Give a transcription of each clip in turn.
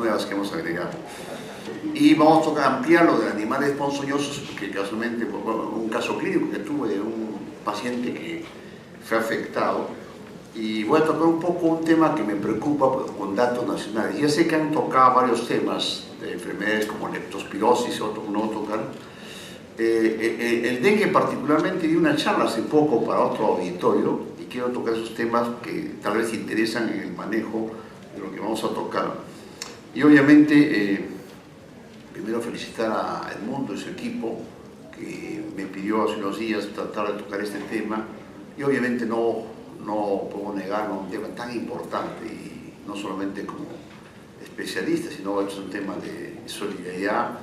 nuevas que hemos agregado. Y vamos a tocar ampliar lo de animales ponzoñosos, porque casualmente, bueno, un caso clínico que tuve de un paciente que fue afectado, y voy a tocar un poco un tema que me preocupa con datos nacionales. Ya sé que han tocado varios temas de enfermedades como leptospirosis, otros no tocan. El dengue particularmente, di una charla hace poco para otro auditorio y quiero tocar esos temas que tal vez interesan en el manejo de lo que vamos a tocar. Y obviamente, primero felicitar a Edmundo y su equipo que me pidió hace unos días tratar de tocar este tema, y obviamente no puedo negar un tema tan importante, y no solamente como especialista, sino es un tema de solidaridad,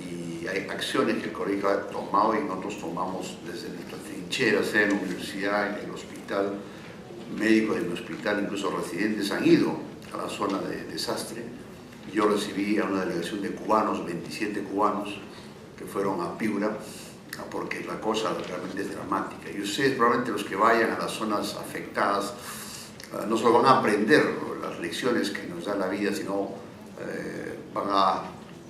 y hay acciones que el colegio ha tomado y nosotros tomamos desde nuestra trinchera, sea en la universidad, en el hospital, médicos de mi hospital, incluso residentes han ido a la zona de desastre. Yo recibí a una delegación de cubanos, 27 cubanos, que fueron a Piura, porque la cosa realmente es dramática. Y ustedes, probablemente los que vayan a las zonas afectadas, no solo van a aprender las lecciones que nos da la vida, sino van a,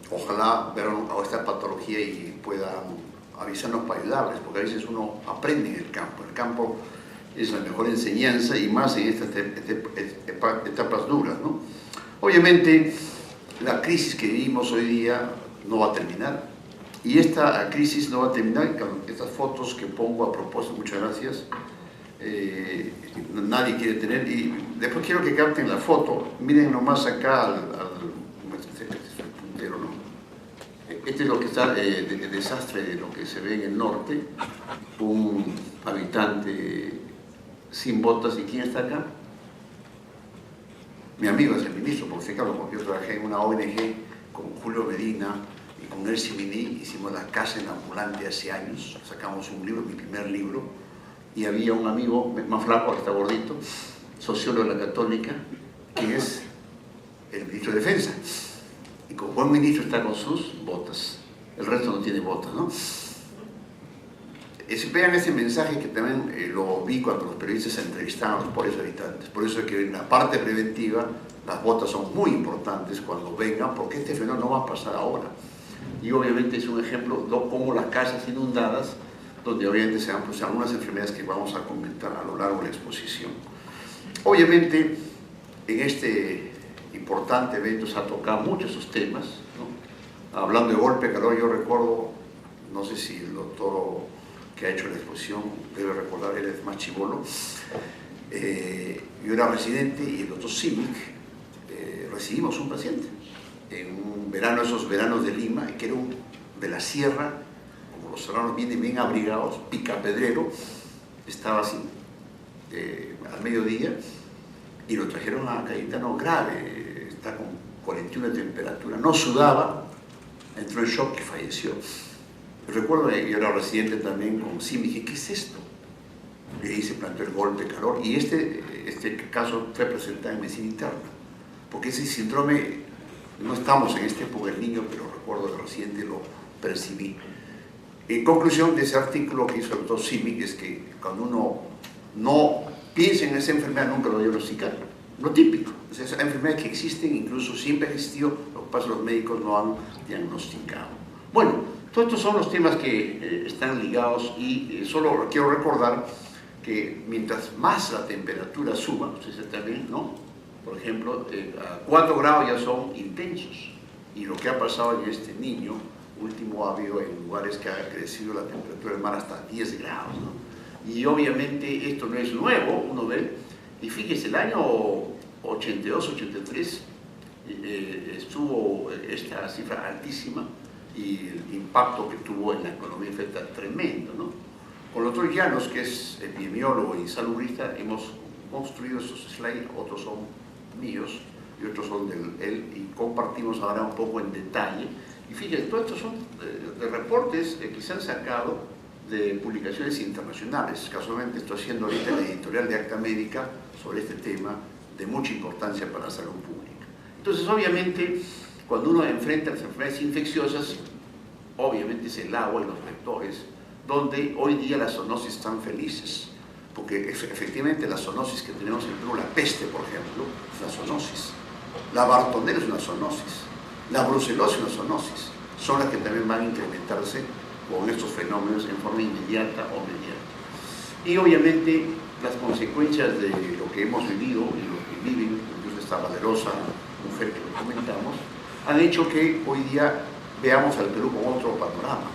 ojalá, ver esta patología y puedan avisarnos para ayudarles, porque a veces uno aprende en el campo. El campo es la mejor enseñanza, y más en estas etapas duras, ¿no? Obviamente, la crisis que vivimos hoy día no va a terminar, y esta crisis no va a terminar con estas fotos que pongo a propósito, muchas gracias, nadie quiere tener, y después quiero que capten la foto. Miren nomás acá este es el puntero, ¿no? Este es lo que está de desastre de lo que se ve en el norte, un habitante sin botas. ¿Y quién está acá? Mi amigo es el ministro, porque yo trabajé en una ONG con Julio Medina y con Elsie Mini, hicimos la casa en ambulante hace años, sacamos un libro, mi primer libro, y había un amigo más flaco, que está gordito, sociólogo de la Católica, que es el ministro de Defensa, y como buen ministro está con sus botas, el resto no tiene botas, ¿no? Vean ese mensaje que también lo vi cuando los periodistas entrevistaban a los pobres habitantes. Por eso es que en la parte preventiva las botas son muy importantes cuando vengan, porque este fenómeno no va a pasar ahora. Y obviamente es un ejemplo de cómo las casas inundadas, donde obviamente se van a producir algunas enfermedades que vamos a comentar a lo largo de la exposición. Obviamente en este importante evento se ha tocado muchos esos temas, ¿no? Hablando de golpe de calor, yo recuerdo, no sé si el doctor que ha hecho la exposición debe recordar, él es más chibolo, yo era residente, y el doctor Simic recibimos un paciente en un verano, esos veranos de Lima, que era de la sierra, como los serranos vienen bien abrigados, picapedrero, estaba así al mediodía, y lo trajeron a Cayetano grave, está con 41 de temperatura, no sudaba, entró en shock y falleció. Recuerdo que yo era residente también con Simi, dije, ¿qué es esto? Y ahí se planteó el golpe de calor, y este caso fue presentado en medicina interna, porque ese síndrome, no estamos en esta época del niño, pero recuerdo que residente lo percibí. En conclusión de ese artículo que hizo el doctor Simi, es que cuando uno no piensa en esa enfermedad, nunca lo diagnostica, lo típico, esas enfermedades que existen, incluso siempre ha existido, lo que pasa es que los médicos no han diagnosticado. Bueno, todos estos son los temas que están ligados, y solo quiero recordar que mientras más la temperatura suba, ustedes también, ¿no? Por ejemplo, a 4 grados ya son intensos, y lo que ha pasado en este niño último ha habido en lugares que ha crecido la temperatura del mar hasta 10 grados, ¿no? Y obviamente esto no es nuevo, uno ve, y fíjese, el año 82, 83 estuvo esta cifra altísima, y el impacto que tuvo en la economía fue tremendo, ¿no? Con el doctor Llanos, que es epidemiólogo y saludista, hemos construido estos slides, otros son míos y otros son de él, y compartimos ahora un poco en detalle. Y fíjense, todos estos son de reportes que se han sacado de publicaciones internacionales. Casualmente estoy haciendo ahorita la editorial de Acta Médica sobre este tema de mucha importancia para la salud pública. Entonces, obviamente, cuando uno enfrenta las enfermedades infecciosas, obviamente es el agua y los vectores, donde hoy día las zoonosis están felices, porque efectivamente la zoonosis que tenemos en Perú, la peste por ejemplo, es la zoonosis. La Bartonella es una zoonosis, la brucelosis es una zoonosis, son las que también van a incrementarse con estos fenómenos en forma inmediata o mediata. Y obviamente las consecuencias de lo que hemos vivido y lo que viven, incluso esta valerosa mujer que lo comentamos, han hecho que hoy día veamos al Perú con otro panorama.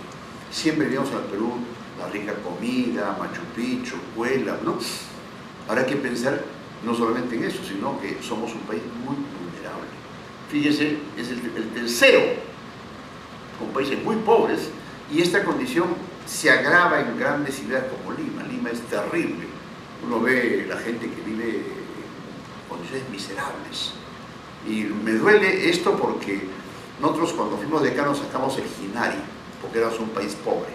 Siempre veíamos al Perú la rica comida, Machu Picchu, Huela, ¿no? Ahora hay que pensar no solamente en eso, sino que somos un país muy vulnerable. Fíjese, es el tercero, con países muy pobres, y esta condición se agrava en grandes ciudades como Lima. Lima es terrible. Uno ve la gente que vive en condiciones miserables. Y me duele esto porque nosotros cuando fuimos decanos sacamos el GINARI, porque éramos un país pobre.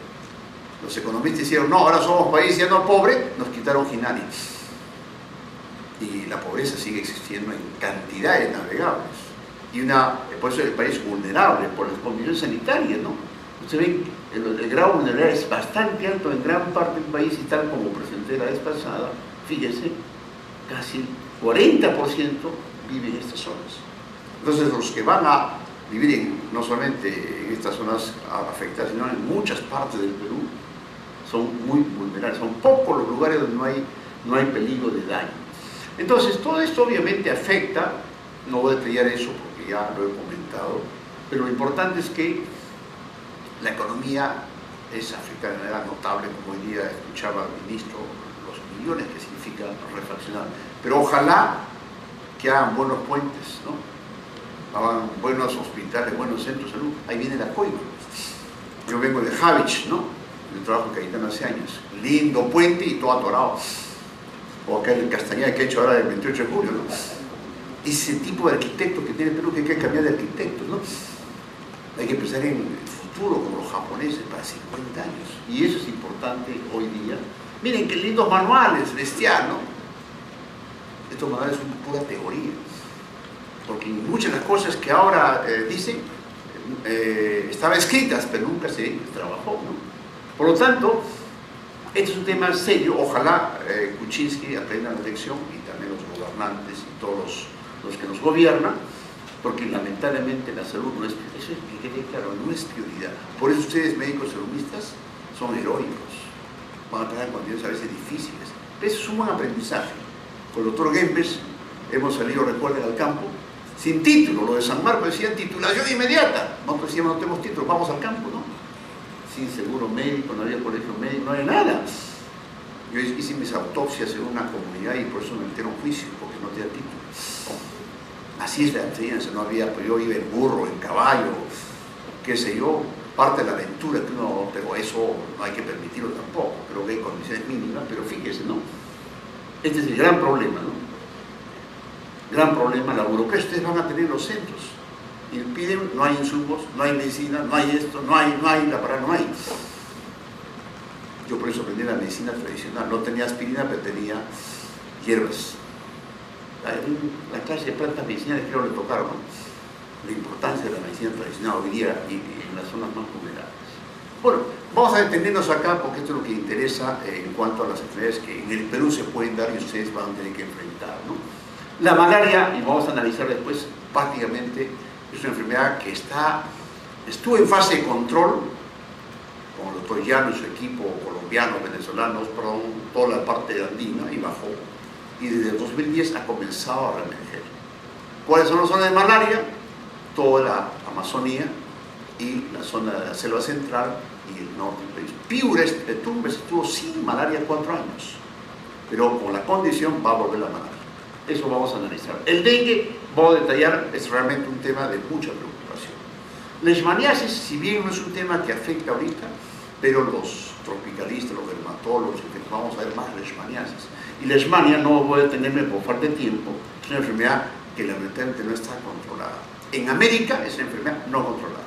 Los economistas dijeron, no, ahora somos país ya no pobre, nos quitaron GINARI. Y la pobreza sigue existiendo en cantidades navegables. Y por eso el país es vulnerable, por las condiciones sanitarias, ¿no? Ustedes ven, el grado de vulnerabilidad es bastante alto en gran parte del país, y tal como presenté la vez pasada, fíjense, casi 40% viven en estas zonas. Entonces los que van a vivir no solamente en estas zonas afectadas, sino en muchas partes del Perú, son muy vulnerables. Son pocos los lugares donde no hay peligro de daño. Entonces todo esto obviamente afecta, no voy a detallar eso porque ya lo he comentado, pero lo importante es que la economía es afectada de manera notable, como hoy día escuchaba al ministro, los millones que significa refaccionar. Pero ojalá que hagan buenos puentes, ¿no? Hagan buenos hospitales, buenos centros de salud. Ahí viene la coima. Yo vengo de Javich, ¿no? Yo trabajo en Cayetano hace años. Lindo puente y todo atorado. O acá en Castañeda que he hecho ahora el 28 de julio, ¿no? Ese tipo de arquitectos que tiene Perú, que hay que cambiar de arquitectos, ¿no? Hay que pensar en el futuro como los japoneses para 50 años. Y eso es importante hoy día. Miren qué lindos manuales, bestial, ¿no? Estos manuales son pura teoría. Porque muchas de las cosas que ahora dicen estaban escritas, pero nunca se trabajó, ¿no? Por lo tanto, este es un tema serio. Ojalá Kuczynski aprenda la lección, y también los gobernantes y todos los que nos gobiernan, porque lamentablemente la salud no es, eso es que quede claro, no es prioridad. Por eso ustedes, médicos salumistas, son heroicos. Van a tener condiciones a veces difíciles. Pero eso es un buen aprendizaje. Con el doctor Gembes hemos salido, recuerden, al campo, sin título. Lo de San Marcos decían titulación inmediata. Nosotros decíamos, no tenemos título, vamos al campo, ¿no? Sin seguro médico, no había colegio médico, no había nada. Yo hice mis autopsias en una comunidad y por eso me metieron juicio, porque no tenía título. Así es la enseñanza, no había, pues yo iba en burro, en caballo, qué sé yo, parte de la aventura que uno, pero eso no hay que permitirlo tampoco, creo que hay condiciones mínimas, pero fíjese, ¿no? Este es el gran problema, ¿no? Gran problema, la burocracia. Ustedes van a tener los centros y piden, no hay insumos, no hay medicina, no hay esto, no hay, la parada no hay. Yo por eso aprendí la medicina tradicional, no tenía aspirina, pero tenía hierbas. La clase de plantas medicinales creo que le tocaron, ¿no? La importancia de la medicina tradicional hoy día y en las zonas más vulnerables. Bueno, vamos a detenernos acá porque esto es lo que interesa en cuanto a las enfermedades que en el Perú se pueden dar y ustedes van a tener que enfrentar, ¿no? La malaria, y vamos a analizar después, prácticamente es una enfermedad que estuvo en fase de control con el doctor Llano y su equipo, colombianos, venezolanos, toda la parte andina, y bajó. Y desde el 2010 ha comenzado a reemerger. ¿Cuáles son las zonas de malaria? Toda la Amazonía y la zona de la selva central y el norte del país. Piura, Tumbes estuvo sin malaria 4 años, pero con la condición va a volver la malaria. Eso vamos a analizar. El dengue, voy a detallar, es realmente un tema de mucha preocupación. Leishmaniasis, si bien no es un tema que afecta ahorita, pero los tropicalistas, los dermatólogos, vamos a ver más leishmaniasis. Y leishmania, no voy a detenerme por falta de tiempo, es una enfermedad que lamentablemente no está controlada. En América es una enfermedad no controlada.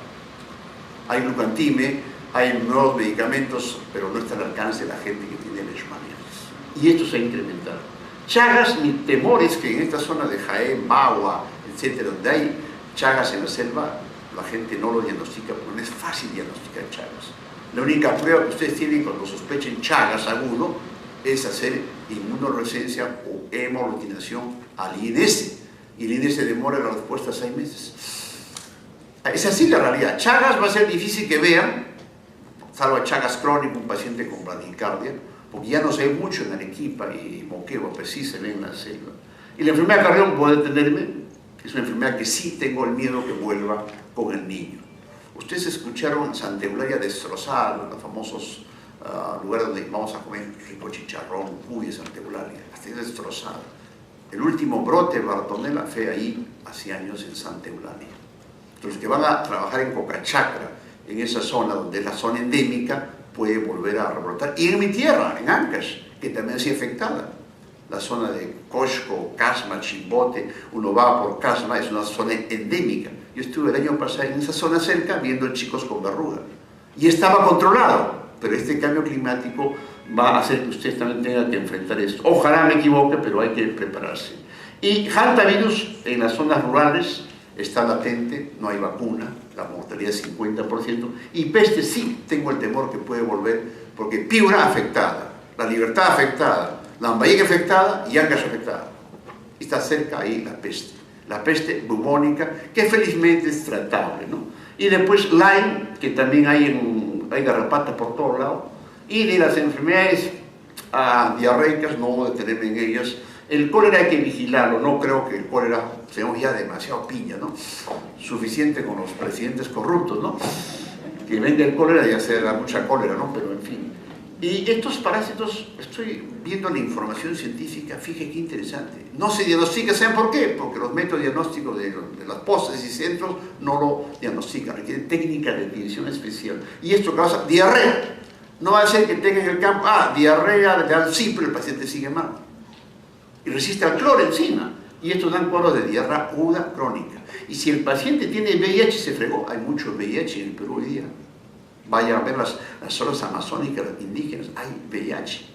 Hay glucantime, hay nuevos medicamentos, pero no está al alcance de la gente que tiene leishmaniasis. Y esto se ha incrementado. Chagas, mi temor es que en esta zona de Jaén, Bagua, etcétera, donde hay Chagas en la selva, la gente no lo diagnostica porque no es fácil diagnosticar Chagas. La única prueba que ustedes tienen cuando sospechen Chagas agudo es hacer inmunorescencia o hemolutinación al INS. y el INE se demora la respuesta 6 meses. Es así la realidad. Chagas va a ser difícil que vean, salvo a Chagas crónico, un paciente con bradicardia, porque ya no se ve mucho en Arequipa y Moquegua, pues sí se ve en la selva. Y la enfermedad de Carrión puede tenerme, es una enfermedad que sí tengo el miedo que vuelva con el niño. Ustedes escucharon Santa Eulalia destrozada, los famosos lugares donde vamos a comer rico chicharrón, cuy, Santa Eulalia, hasta destrozada. El último brote de Bartonella fue ahí hace años en Santa Eulalia. Los que van a trabajar en Cocachacra, en esa zona donde es la zona endémica, puede volver a rebrotar. Y en mi tierra, en Ancash, que también ha sido afectada. La zona de Cosco, Casma, Chimbote, uno va por Casma, es una zona endémica. Yo estuve el año pasado en esa zona cerca viendo chicos con verruga. Y estaba controlado, pero este cambio climático va a hacer que ustedes también tengan que enfrentar esto. Ojalá me equivoque, pero hay que prepararse. Y hantavirus en las zonas rurales está latente, no hay vacuna, la mortalidad es 50%, y peste sí, tengo el temor que puede volver, porque Piura afectada, la Libertad afectada, Lambayeque afectada y Ancash afectada. Está cerca ahí la peste bubónica, que felizmente es tratable, ¿no? Y después Lyme, que también hay garrapatas por todos lados, y de las enfermedades diarreicas, no detenerme en ellas. El cólera hay que vigilarlo, no creo que el cólera seamos ya demasiado piña, ¿no? Suficiente con los presidentes corruptos, ¿no? Que venga el cólera ya se da mucha cólera, ¿no? Pero en fin. Y estos parásitos, estoy viendo la información científica, fíjate qué interesante. No se diagnostica, ¿saben por qué? Porque los métodos diagnósticos de las postas y centros no lo diagnostican, requieren técnicas de definición especial. Y esto causa diarrea. No va a ser que tenga en el campo, diarrea, le dan sí, pero el paciente sigue mal. Y resiste al cloro encima. Y estos dan cuadros de diarrea aguda crónica. Y si el paciente tiene VIH, se fregó. Hay mucho VIH en el Perú hoy día. Vayan a ver las zonas amazónicas indígenas, hay VIH.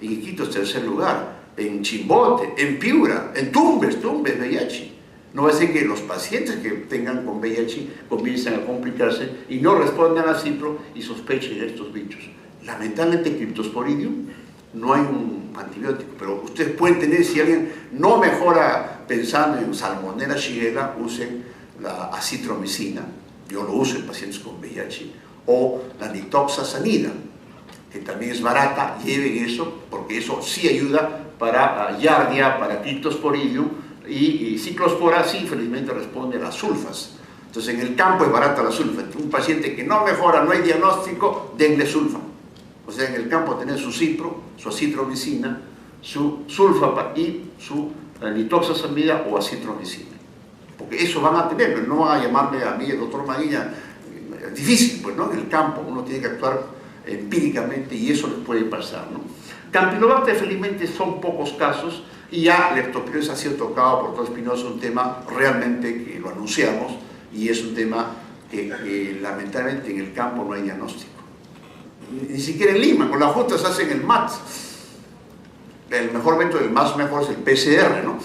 En Iquitos, tercer lugar. En Chimbote, en Piura, en Tumbes, VIH. No va a ser que los pacientes que tengan con VIH comiencen a complicarse y no respondan a cipro y sospechen de estos bichos. Lamentablemente, Cryptosporidium no hay un antibiótico, pero ustedes pueden tener, si alguien no mejora pensando en Salmonella shigella, usen la acitromicina, yo lo uso en pacientes con VIH, o la nitoxazanida, que también es barata, lleven eso, porque eso sí ayuda para Giardia, para Cryptosporidium, y ciclospora sí, felizmente responde a las sulfas. Entonces en el campo es barata la sulfa. Un paciente que no mejora, no hay diagnóstico, denle sulfa. O sea, en el campo tener su cipro, su acitromicina, su sulfa y su nitoxazanida o acitromicina. Porque eso van a tener, no van a llamarme a mí, el doctor Maguilla, es difícil, pues, ¿no? En el campo uno tiene que actuar empíricamente y eso les puede pasar, ¿no? Campylobacter felizmente son pocos casos y ya leptospirosis ha sido tocado por Dr. Espinosa, un tema realmente que lo anunciamos y es un tema que lamentablemente en el campo no hay diagnóstico. Ni siquiera en Lima, con la Junta se hacen el MAT. El mejor método, el más mejor es el PCR, ¿no?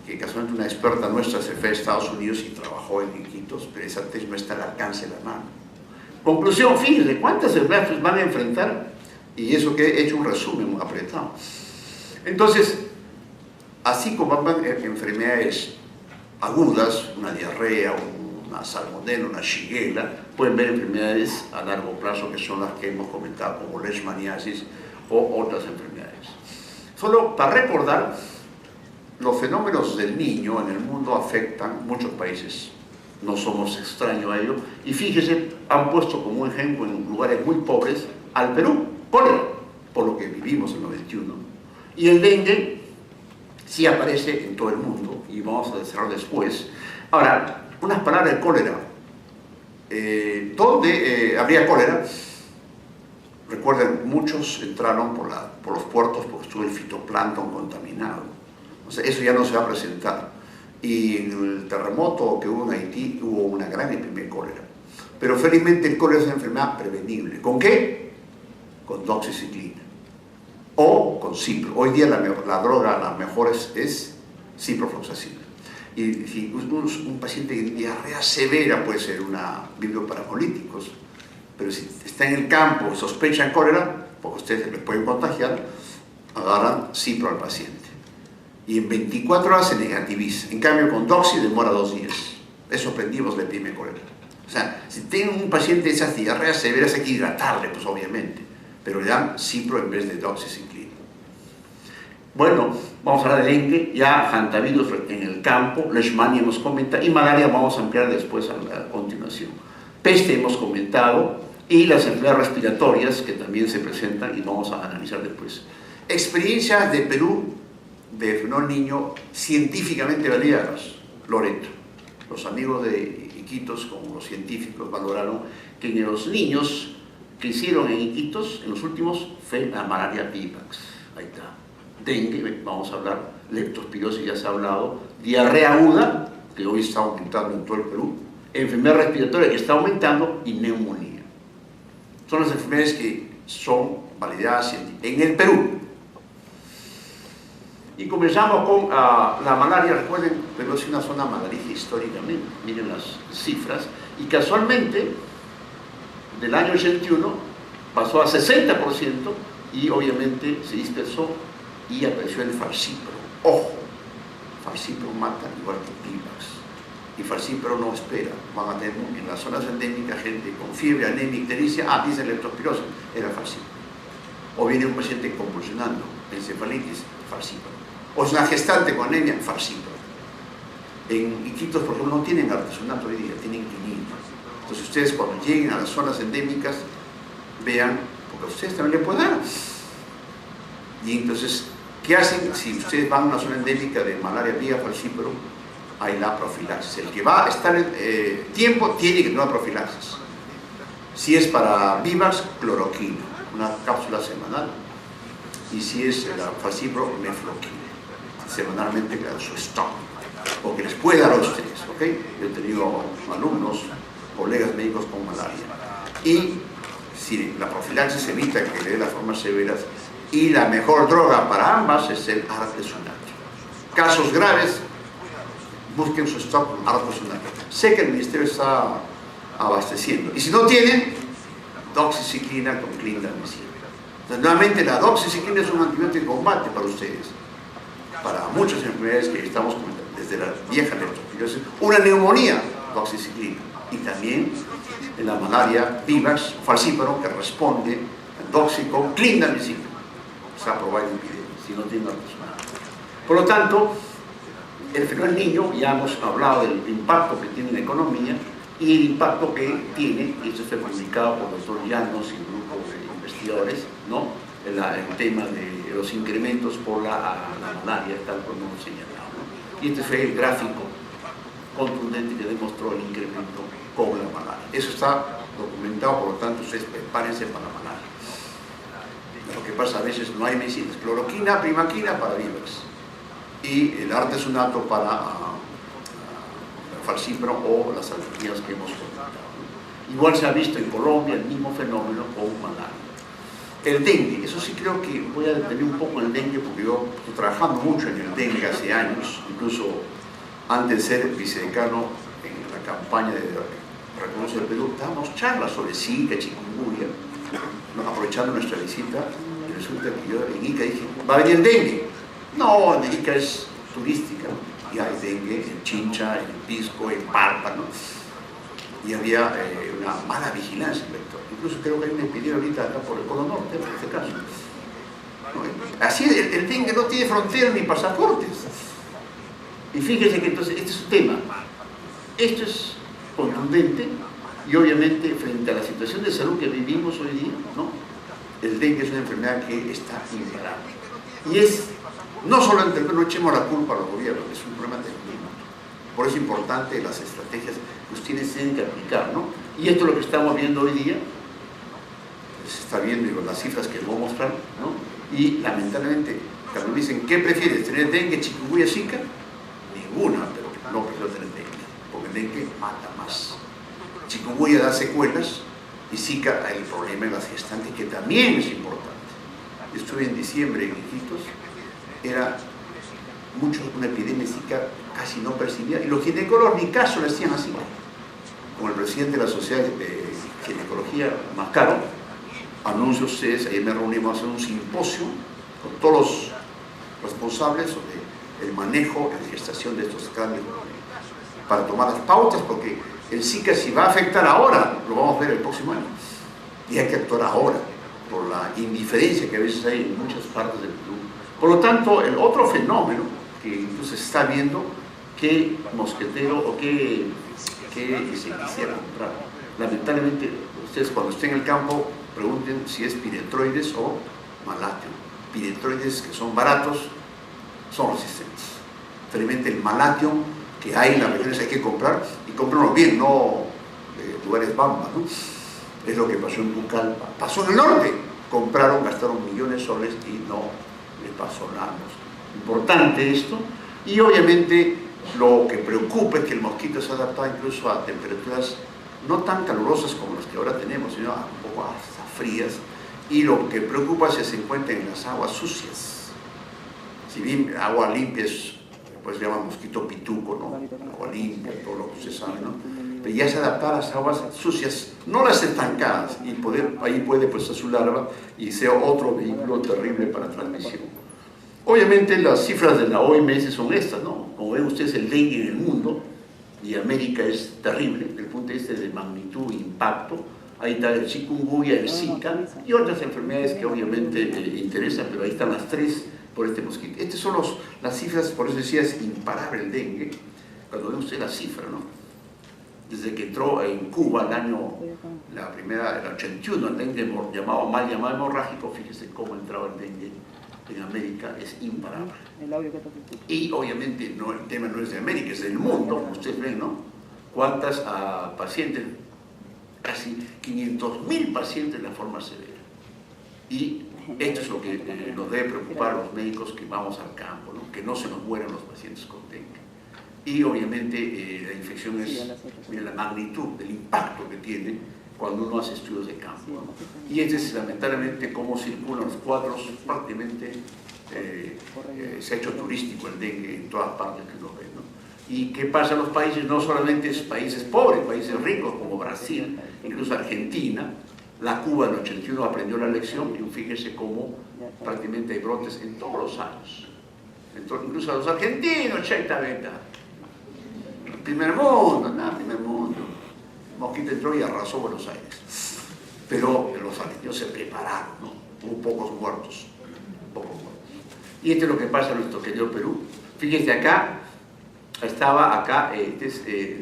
Que casualmente una experta nuestra se fue a Estados Unidos y trabajó en Iquitos, pero esa tesis no está al alcance de la mano. Conclusión, fíjense, ¿cuántas enfermedades van a enfrentar? Y eso que he hecho un resumen apretado. Entonces, así como van enfermedades agudas, una diarrea, una salmonella, una shigella, pueden ver enfermedades a largo plazo que son las que hemos comentado, como leishmaniasis o otras enfermedades. Solo para recordar, los fenómenos del niño en el mundo afectan muchos países, no somos extraños a ello, y fíjense, han puesto como ejemplo en lugares muy pobres al Perú, por lo que vivimos en el 91, y el dengue sí aparece en todo el mundo, y vamos a desarrollar después. Ahora, unas palabras de cólera. ¿Dónde habría cólera? Recuerden, muchos entraron por los puertos porque estuvo el fitoplancton contaminado. O sea, eso ya no se va a presentar. Y en el terremoto que hubo en Haití hubo una gran epidemia de cólera. Pero felizmente el cólera es una enfermedad prevenible. ¿Con qué? Con doxiciclina o con cipro. Hoy día la droga la mejor es ciprofloxacina. Y si un paciente con diarrea severa puede ser una biblioparamolíticos, pero si está en el campo y sospechan cólera, porque ustedes les pueden contagiar, agarran cipro al paciente. y en 24 horas se negativiza. En cambio, con doxi demora 2 días. Eso aprendimos de epidemiología. O sea, si tiene un paciente esas diarreas severas hay que hidratarle, pues obviamente, pero le dan cipro en vez de doxiciclina. Bueno, vamos a hablar de dengue, ya hantavirus en el campo, leishmania hemos comentado, y malaria vamos a ampliar después a continuación. Peste hemos comentado, y las enfermedades respiratorias que también se presentan y vamos a analizar después. Experiencias de Perú de fenómeno niño científicamente validadas. Loreto. Los amigos de Iquitos, como los científicos, valoraron que en los niños que hicieron en Iquitos, en los últimos, fue la malaria vivax. Ahí está. Dengue, vamos a hablar, leptospirosis ya se ha hablado, diarrea aguda, que hoy está aumentando en todo el Perú, enfermedad respiratoria que está aumentando y neumonía. Son las enfermedades que son validadas en el Perú. Y comenzamos con la malaria. Recuerden, Perú es una zona malarígea históricamente, miren las cifras, y casualmente del año 81 pasó a 60% y obviamente se dispersó y apareció el falcíparo. Ojo, falcíparo mata igual que vivax. Y falcíparo no espera, van a tener en las zonas endémicas gente con fiebre, anemia, ictericia, dice leptospirosis, era falcíparo. O viene un paciente convulsionando, encefalitis, falcíparo. O es una gestante con anemia, falcíparo. En Iquitos, por ejemplo, no tienen artesonato hoy día, tienen quinina. Entonces ustedes cuando lleguen a las zonas endémicas, vean, porque a ustedes también le pueden dar. Y entonces, ¿qué hacen si ustedes van a una zona endémica de malaria vía falcíparo? Hay la profilaxis. El que va a estar en tiempo tiene que tener una profilaxis. Si es para vivax, cloroquina, una cápsula semanal. Y si es la falcíparo, mefloquina, semanalmente a su stock, o que les puede dar a ustedes, ¿ok? Yo he tenido alumnos, colegas médicos con malaria. Y si la profilaxis evita que le dé las formas severas, y la mejor droga para ambas es el artesunate. Casos graves, busquen su stock con artesunate. Sé que el ministerio está abasteciendo. Y si no tienen, doxiciclina con clindamicina. Entonces, nuevamente, la doxiciclina es un antibiótico de combate para ustedes. Para muchas enfermedades que estamos comentando, desde la vieja leptospirosis, una neumonía, doxiciclina. Y también en la malaria vivax, falcíparo, que responde al doxi con clindamicina. Se ha probado en epidemia, si no tiene artesunate. Por lo tanto, el fenómeno niño, ya hemos hablado del impacto que tiene en la economía y el impacto que tiene, y esto fue comunicado por el doctor Llanos y un grupo de investigadores, ¿no? El tema de los incrementos por la malaria, tal como hemos señalado, ¿no? Y este fue el gráfico contundente que demostró el incremento con la malaria. Eso está documentado, por lo tanto, ustedes prepárense para la malaria. Lo que pasa a veces no hay medicinas, cloroquina, primaquina para vivax y el artesunato para falcíparo o las alergias que hemos comentado. Igual se ha visto en Colombia el mismo fenómeno con malaria. El dengue, eso sí creo que voy a detener un poco el dengue porque yo estoy trabajando mucho en el dengue hace años, incluso antes de ser vicedecano en la campaña de Reconoce el Perú, dábamos charlas sobre Zika, chikungunya, aprovechando nuestra visita, y resulta que yo en Ica dije, ¿va a venir el dengue? No, en Ica es turística, y hay dengue en Chincha, en Pisco, en Parpa, ¿no? Y había una mala vigilancia, incluso creo que hay una epidemia ahorita acá por el Polo Norte, en este caso. ¿No? Así el dengue no tiene fronteras ni pasaportes. Y fíjense que entonces este es un tema, esto es contundente y obviamente frente a la situación de salud que vivimos hoy día, ¿no? El dengue es una enfermedad que está imparable. Y es, no solamente, no echemos la culpa a los gobiernos, es un problema del clima. Por eso es importante las estrategias que ustedes tienen que aplicar, ¿no? Y esto es lo que estamos viendo hoy día, se está viendo con las cifras que les voy a mostrar, ¿no? Y lamentablemente, cuando me dicen, ¿qué prefieres? ¿Tener dengue, chikungunya, zika? Ninguna, pero no prefiero tener dengue, porque el dengue mata más. Chikungunya da secuelas y zika el problema de las gestantes, que también es importante. Estuve en diciembre en Iquitos, era una epidemia de zika casi no percibida, y los ginecólogos ni caso le hacían así. Como el presidente de la Sociedad de Ginecología, Mascaro, anuncio a ustedes, ayer me reunimos a hacer un simposio con todos los responsables sobre el manejo en gestación de estos cambios para tomar las pautas, porque el Zika, si va a afectar ahora, lo vamos a ver el próximo año, y hay que actuar ahora, por la indiferencia que a veces hay en muchas partes del Perú. Por lo tanto, el otro fenómeno que incluso se está viendo, qué mosquetero o qué se quisiera comprar. Lamentablemente, ustedes cuando estén en el campo, pregunten si es piretroides o malatio. Piretroides, que son baratos, son resistentes. Felizmente el malatio que hay en las regiones hay que comprar, y comprarlo bien, no de lugares bamba, ¿no? Es lo que pasó en Pucallpa. Pasó en el norte. Compraron, gastaron millones de soles y no les pasó nada. Importante esto. Y obviamente lo que preocupa es que el mosquito se adapta incluso a temperaturas no tan calurosas como las que ahora tenemos, sino un poco hasta frías. Y lo que preocupa es que se encuentren en las aguas sucias. Si bien agua limpia es, pues se llama mosquito pituco, ¿no? Agua limpia, todo lo que usted sabe, ¿no? Pero ya se adapta a las aguas sucias, no las estancadas, y ahí puede pues su larva y sea otro vehículo terrible para transmisión. Obviamente las cifras de la OMS son estas, ¿no? Como ven ustedes, el dengue en el mundo, y América es terrible, desde el punto de vista de magnitud e impacto. Ahí está el chikungunya, el Zika y otras enfermedades que obviamente interesan, pero ahí están las tres por este mosquito. Estas son las cifras, por eso decía, es imparable el dengue. Cuando ve usted la cifra, ¿no? Desde que entró en Cuba el 81, el dengue mal llamado hemorrágico, fíjese cómo entraba el dengue en América, es imparable. Y obviamente no, el tema no es de América, es del mundo, como ustedes ven, ¿no? ¿Cuántas pacientes? Casi 500.000 pacientes de la forma severa. Y esto es lo que nos debe preocupar a los médicos que vamos al campo, ¿no? Que no se nos mueran los pacientes con dengue. Y obviamente la infección es, mira, la magnitud del impacto que tiene cuando uno hace estudios de campo, ¿no? Y este es lamentablemente cómo circulan los cuadros, prácticamente se ha hecho turístico el dengue en todas partes que uno ve, ¿no? ¿Y qué pasa en los países? No solamente es países pobres, países ricos como Brasil, incluso Argentina. La Cuba en el 81 aprendió la lección y fíjense cómo prácticamente hay brotes en todos los años. Entonces, incluso a los argentinos, Cheita Beta. Primer mundo, primer mundo. El mosquito entró y arrasó Buenos Aires. Pero los argentinos se prepararon, ¿no? Hubo pocos muertos. Y esto es lo que pasa en nuestro querido Perú. Fíjense acá. Estaba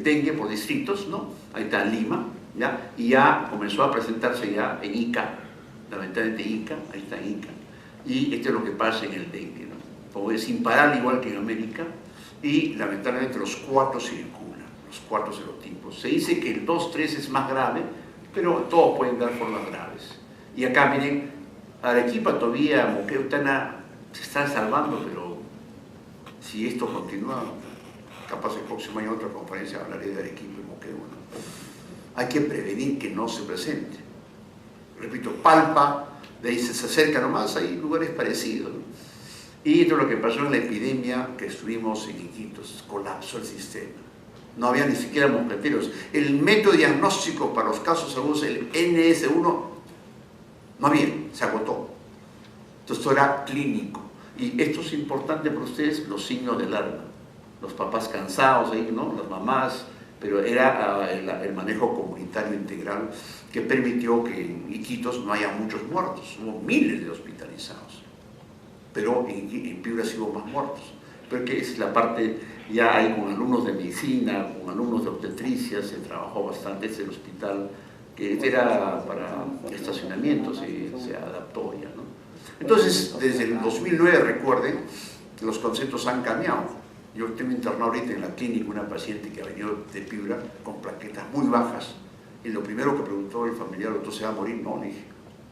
dengue por distritos, ¿no? Ahí está Lima, ¿ya? Y ya comenzó a presentarse ya en Ica, lamentablemente Ica, ahí está Ica. Y esto es lo que pasa en el dengue, ¿no? Como es imparable igual que en América, y lamentablemente los 4 circulan, los 4 serotipos. Se dice que el 2-3 es más grave, pero todos pueden dar formas graves. Y acá miren, Arequipa todavía, Moquegua, se están salvando, pero si esto continúa, capaz el próximo año en otra conferencia hablaré de Arequipa y Moquegua, ¿no? Hay que prevenir que no se presente. Repito, Palpa, de ahí se acerca nomás, hay lugares parecidos, ¿no? Y esto es lo que pasó en la epidemia que estuvimos en Iquitos, colapsó el sistema. No había ni siquiera mosqueteros. El método diagnóstico para los casos agudos, el NS1, no había, se agotó. Entonces esto era clínico. Y esto es importante para ustedes, los signos del alarma. Los papás cansados, ahí, ¿no? Las mamás, pero era el manejo comunitario integral que permitió que en Iquitos no haya muchos muertos, hubo miles de hospitalizados, pero en Piura sí hubo más muertos, porque es la parte, ya hay con alumnos de medicina, con alumnos de obstetricia, se trabajó bastante, es el hospital que era para estacionamiento, se adaptó ya, ¿no? Entonces, desde el 2009, recuerden, los conceptos han cambiado. Yo tengo internado ahorita en la clínica una paciente que ha venido de Piura con plaquetas muy bajas, y lo primero que preguntó el familiar, ¿doctor se va a morir? No, le dije,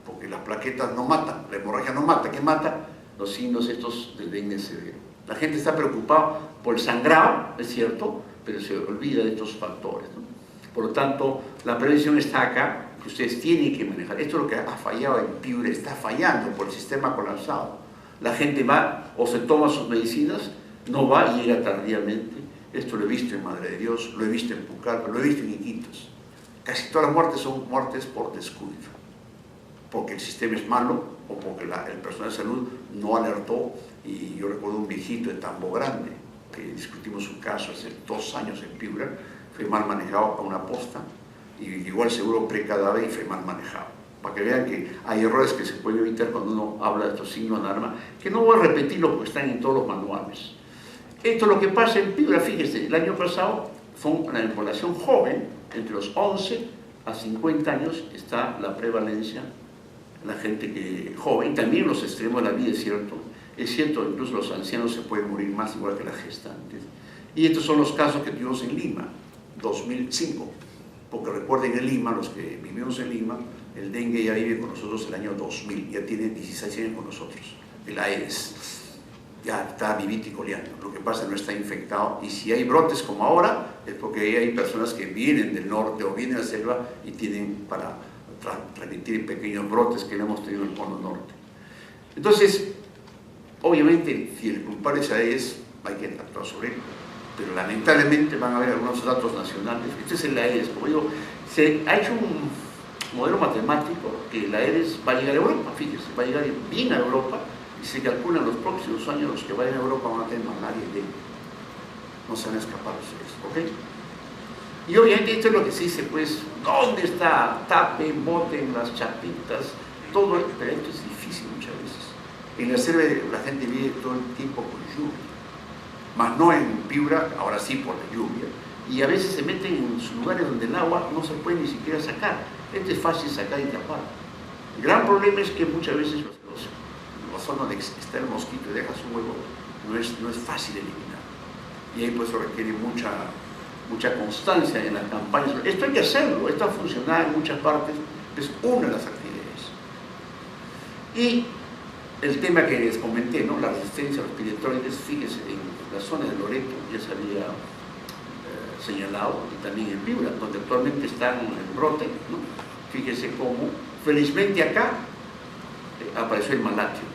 porque las plaquetas no matan, la hemorragia no mata. ¿Qué mata? Los signos estos del dengue severo. La gente está preocupada por el sangrado, es cierto, pero se olvida de estos factores, ¿no? Por lo tanto, la prevención está acá, que ustedes tienen que manejar. Esto es lo que ha fallado en Piura, está fallando por el sistema colapsado. La gente va o se toma sus medicinas, no va y llega tardíamente. Esto lo he visto en Madre de Dios, lo he visto en Pucallpa, lo he visto en Iquitos. Casi todas las muertes son muertes por descuido. porque el sistema es malo o porque el personal de salud no alertó. Y yo recuerdo un viejito de Tambo Grande, que discutimos un caso hace 2 años en Piura, fue mal manejado a una posta y llegó al seguro pre-cadáver y fue mal manejado. Para que vean que hay errores que se pueden evitar cuando uno habla de estos signos de alarma, que no voy a repetirlo porque están en todos los manuales. Esto es lo que pasa en Piura. Fíjese, el año pasado son la población joven, entre los 11 a 50 años está la prevalencia, la gente que joven, también los extremos de la vida, es cierto, incluso los ancianos se pueden morir más igual que las gestantes. Y estos son los casos que tuvimos en Lima, 2005, porque recuerden, en Lima, los que vivimos en Lima, el dengue ya vive con nosotros el año 2000, ya tiene 16 años con nosotros, el Aedes, ya está vivito y coleando. Lo que pasa es que no está infectado, y si hay brotes como ahora, es porque hay personas que vienen del norte o vienen de la selva y tienen para transmitir pequeños brotes que no hemos tenido en el Polo Norte. Entonces, obviamente, si el culpable es Aedes, hay que actuar sobre él, pero lamentablemente van a haber algunos datos nacionales. Este es el Aedes, como digo, se ha hecho un modelo matemático que el Aedes va a llegar a Europa, fíjese, va a llegar bien a Europa, y se calcula en los próximos años los que vayan a Europa van a tener malaria y dengue. No se van a escapar ustedes, ¿ok? Y obviamente esto es lo que se dice, pues, ¿dónde está? Tapen, boten las chapitas, todo, pero esto es difícil muchas veces. En la selva la gente vive todo el tiempo con lluvia, más no en Piura, ahora sí por la lluvia, y a veces se meten en lugares donde el agua no se puede ni siquiera sacar. Esto es fácil sacar y tapar. El gran problema es que muchas veces la zona donde está el mosquito y deja su huevo no es fácil eliminar. Y ahí pues requiere mucha constancia en las campañas. Esto hay que hacerlo, esto ha funcionado en muchas partes, es una de las actividades. Y el tema que les comenté, ¿no? La resistencia a los piretroides, fíjese, en la zona de Loreto ya se había señalado, y también en Piura, donde actualmente están en brote, ¿no? Fíjese cómo, felizmente acá, apareció el malatio.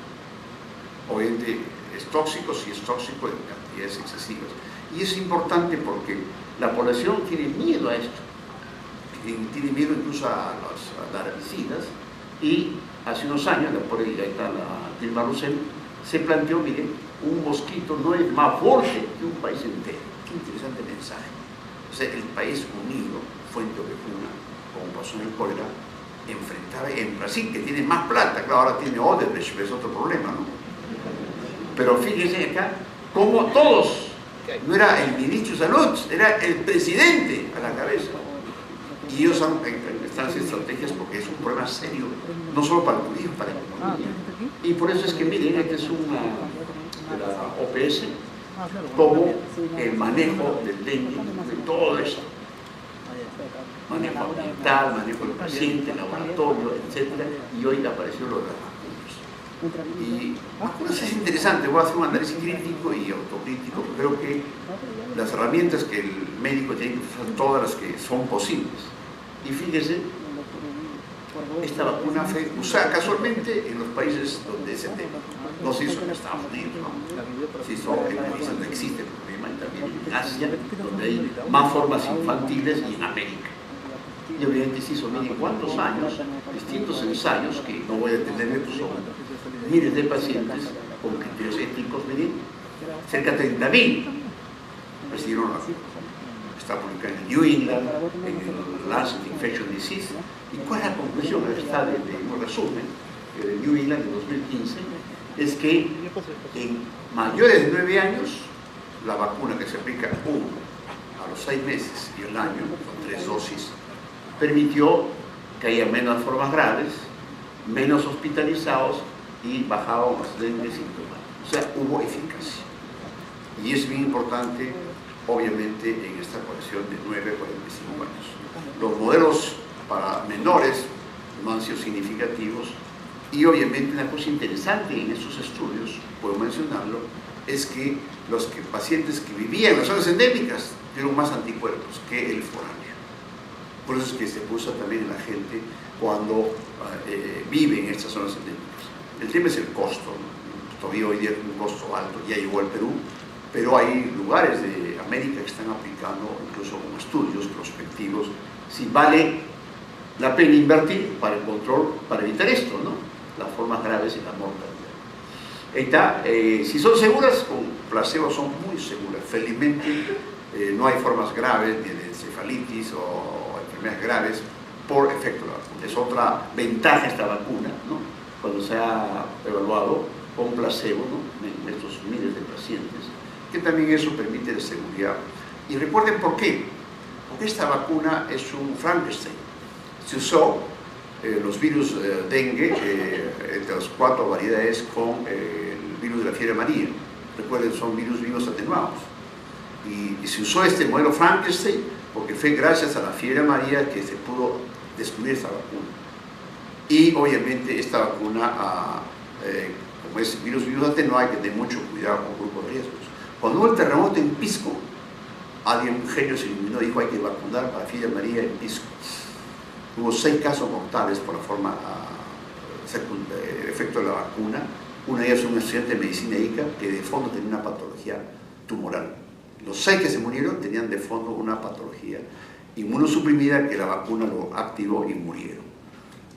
Obviamente es tóxico, sí es tóxico en cantidades excesivas. Y es importante porque la población tiene miedo a esto, tiene miedo incluso a los herbicidas, y hace unos años, por ahí está la Dilma Rousseff, se planteó, miren, un mosquito no es más fuerte que un país entero. Qué interesante mensaje. O sea, el país unido, fuente de cuna, como pasó en el cólera, enfrentaba en Brasil, que tiene más plata, claro, ahora tiene Odebrecht, es otro problema, ¿no? Pero fíjense acá, como todos, no era el ministro de Salud, era el presidente a la cabeza. Y ellos están haciendo estrategias porque es un problema serio, no solo para el turismo, para la economía. Y por eso es que, miren, este es una de la OPS, como el manejo del dengue, de todo esto. Manejo ambiental, manejo del paciente, laboratorio, etc. Y hoy apareció lo de las vacunas. Y vacunas es interesante, voy a hacer un análisis crítico y autocrítico. Creo que las herramientas que el médico tiene que usar, todas las que son posibles. Y fíjese, esta vacuna fue usada casualmente en los países donde se tema. No se hizo en Estados Unidos, ¿no? Se hizo en países donde existe el problema, y también en Asia, donde hay más formas infantiles, y en América. Y obviamente se hizo, miren cuántos años, distintos ensayos, que no voy a detenerme, pues son miles de pacientes con criterios éticos, miren, cerca de 30.000 recibieron la vacuna. Está publicada en New England, en el Lancet Infectious Disease. ¿Y cuál es la conclusión? Está un resumen de New England de 2015, es que en mayores de 9 años, la vacuna que se aplica a los 6 meses y el año, con 3 dosis, permitió que haya menos formas graves, menos hospitalizados y bajaban los dengue síntomas. O sea, hubo eficacia. Y es bien importante, obviamente, en esta población de 9 a 45 años. Los modelos para menores no han sido significativos, y obviamente una cosa interesante en estos estudios, puedo mencionarlo, es que los pacientes que vivían en las zonas endémicas tuvieron más anticuerpos que el foráneo. Por eso es que se puso también en la gente cuando vive en estas zonas endémicas. El tema es el costo, ¿no? Todavía hoy día es un costo alto, ya llegó al Perú, pero hay lugares de América que están aplicando incluso como estudios prospectivos si vale la pena invertir para el control, para evitar esto, ¿no? Las formas graves y la mortalidad. Ahí está, si son seguras, con placebo son muy seguras. Felizmente no hay formas graves ni de encefalitis o enfermedades graves por efecto de la vacuna. Es otra ventaja esta vacuna, ¿no? Cuando se ha evaluado con placebo, ¿no? En estos miles de pacientes, que también eso permite la seguridad. Y recuerden por qué. Porque esta vacuna es un Frankenstein. Se usó los virus dengue, entre las 4 variedades, con el virus de la fiebre amarilla. Recuerden, son virus vivos atenuados. Y se usó este modelo Frankenstein porque fue gracias a la fiebre amarilla que se pudo descubrir esta vacuna. Y obviamente esta vacuna, como es virus vivos atenuados, hay que tener mucho cuidado con grupos de riesgos. Cuando hubo el terremoto en Pisco, alguien, un genio, se iluminó y dijo: hay que vacunar para la fiebre amarilla en Pisco. Hubo 6 casos mortales por la forma, el efecto de la vacuna. Una de ellas es un estudiante de medicina médica que de fondo tenía una patología tumoral. Los 6 que se murieron tenían de fondo una patología inmunosuprimida que la vacuna lo activó y murieron.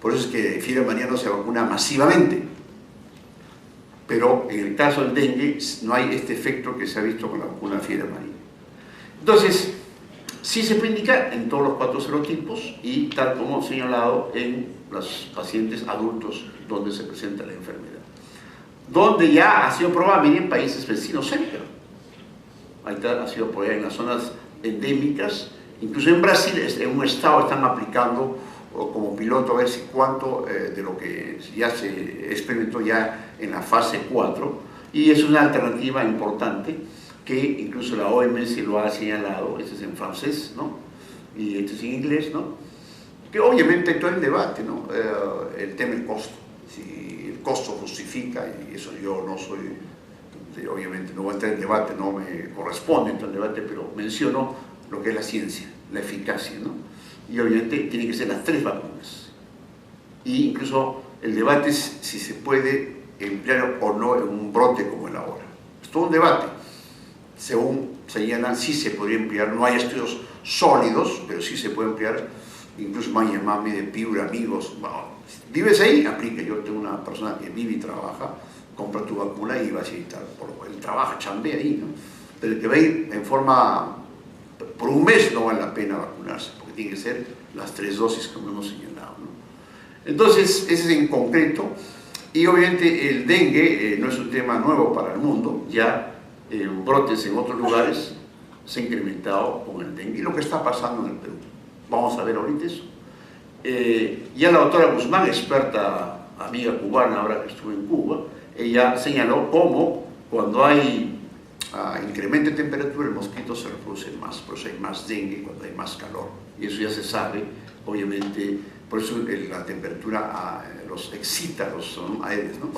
Por eso es que fiebre amarilla no se vacuna masivamente. Pero en el caso del dengue no hay este efecto que se ha visto con la vacuna fiebre amarilla. Entonces, sí se puede indicar en todos los 4 serotipos y tal como señalado en los pacientes adultos donde se presenta la enfermedad. Donde ya ha sido probada, miren, en países vecinos cerca. Ahí está, ha sido probada en las zonas endémicas. Incluso en Brasil, en un estado, están aplicando como piloto a ver si cuánto de lo que ya se experimentó ya en la fase 4. Y es una alternativa importante que incluso la OMS lo ha señalado. Este es en francés, ¿no? Y este es en inglés, ¿no? Que obviamente todo el debate, ¿no? El tema del costo. Si el costo justifica, y eso yo no soy, obviamente no voy a entrar en debate, no me corresponde entrar en debate, pero menciono lo que es la ciencia, la eficacia, ¿no? Y obviamente tienen que ser las 3 vacunas. Y incluso el debate es si se puede emplear o no en un brote como el ahora. Es todo un debate. Según señalan, sí se podría emplear, no hay estudios sólidos, pero sí se puede emplear. Incluso mami de Piura, amigos, bueno, vives ahí, aplica. Yo tengo una persona que vive y trabaja, compra tu vacuna y va a citar, él trabaja, chambea ahí, ¿no? Pero el que va a ir en forma, por un mes no vale la pena vacunarse, porque tiene que ser las 3 dosis como hemos señalado, ¿no? Entonces, ese es en concreto. Y obviamente el dengue no es un tema nuevo para el mundo, ya brotes en otros lugares se han incrementado con el dengue y lo que está pasando en el Perú. Vamos a ver ahorita eso. Ya la doctora Guzmán, experta, amiga cubana, ahora que estuvo en Cuba, ella señaló cómo cuando hay incremento de temperatura el mosquito se reproduce más, por eso hay más dengue cuando hay más calor. Y eso ya se sabe, obviamente, por eso la temperatura los excita, los aedes, ¿no?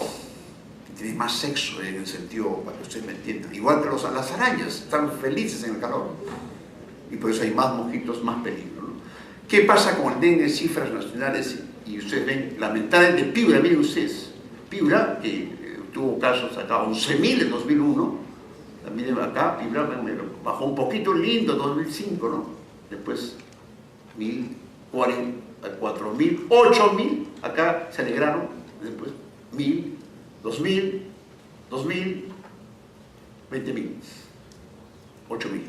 Tienen más sexo en el sentido, para que ustedes me entiendan. Igual que las arañas, están felices en el calor. Y por eso hay más mosquitos, más peligro, ¿no? ¿Qué pasa con el dengue? Cifras nacionales, y ustedes ven, lamentablemente, Piura, miren ustedes, Piura, que tuvo casos acá, 11.000 en 2001, miren acá, Piura bajó un poquito lindo en 2005, ¿no? Después, 1.000, 4.000, 8.000, acá se alegraron, después 1.000, 2.000, 2.000, 20.000, 8.000.